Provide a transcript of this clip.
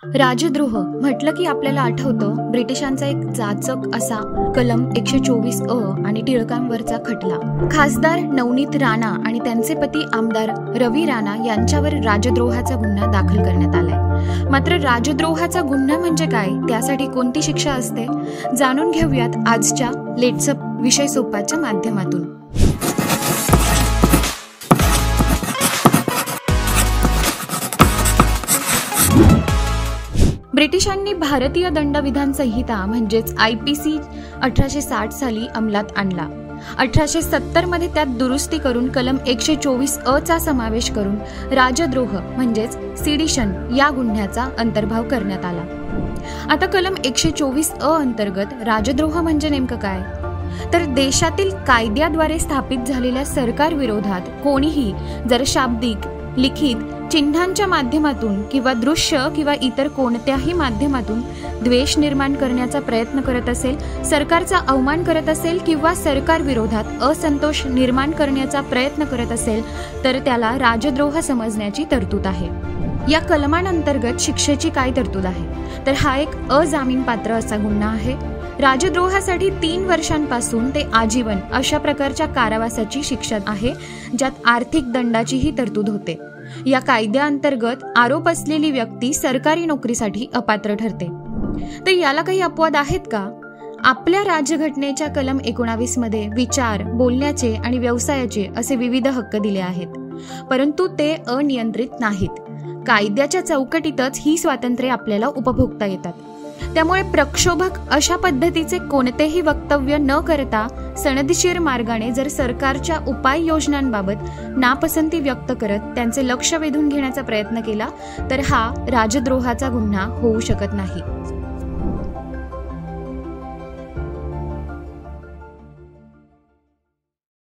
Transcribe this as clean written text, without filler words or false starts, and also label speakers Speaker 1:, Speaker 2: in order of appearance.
Speaker 1: राजद्रोह म्हटलं की आपल्याला आठवतं ब्रिटिशांचा एक जाचक असा कलम 124 आणि टिळकांवरचा खटला. खासदार नवनीत राणा आणि त्यांचे पती आमदार रवी राणा यांच्यावर राजद्रोहाचा गुन्हा दाखल करण्यात आलाय. मात्र राजद्रोहाचा गुन्हा म्हणजे काय, त्यासाठी कोणती शिक्षा असते, जाणून घेऊयात आजच्या लेट्सअप विषय सोपाच्या माध्यमातून. ब्रिटिशांनी भारतीय दंडविधान संहिता म्हणजेच IPC 1860 साली अंमलात आणला. 1870 मध्ये त्यात दुरुस्ती करून कलम 124 चा समावेश करून राजद्रोह म्हणजेच सिडिशन या गुन्ह्याचा अंतर्भाव करण्यात आला. आता कलम 124 अंतर्गत राजद्रोह म्हणजे नेमकं काय, तर देशातील कायद्याद्वारे स्थापित झालेल्या सरकार विरोधात कोणीही जर शाब्दिक, लिखित, चिन्हांच्या माध्यमातून किंवा दृश्य किंवा इतर कोणत्याही माध्यमातून द्वेष निर्माण करण्याचा प्रयत्न करत असेल, सरकारचा अवमान करत असेल किंवा सरकार विरोधात असंतोष निर्माण करण्याचा प्रयत्न करत असेल तर त्याला राजद्रोह समजण्याची तरतूद आहे. या कलमांतर्गत शिक्षेची काय तरतूद आहे, तर हा एक अजामीनपात्र असा गुन्हा आहे. राजद्रोहासाठी 3 वर्षांपासून ते आजीवन अशा प्रकारच्या कारावासाची शिक्षा आहे, ज्यात आर्थिक दंडाचीही तरतूद होते. या कायद्याअंतर्गत आरोप असलेली व्यक्ती सरकारी नोकरीसाठी अपात्र ठरते. तर याला काही अपवाद आहेत का? आपल्या राज्यघटनेच्या कलम 19 मध्ये विचार, बोलण्याचे आणि व्यवसायाचे असे विविध हक्क दिले आहेत, परंतु ते अनियंत्रित नाहीत. कायद्याच्या चौकटीतच ही स्वातंत्र्ये आपल्याला उपभोगता येतात. त्यामुळे प्रक्षोभक अशा पद्धतीचे कोणतेही वक्तव्य न करता सनदशीर मार्गाने जर सरकारच्या उपाययोजनांबाबत नापसंती व्यक्त करत त्यांचे लक्ष वेधून घेण्याचा प्रयत्न केला तर हा राजद्रोहाचा गुन्हा होऊ शकत नाही.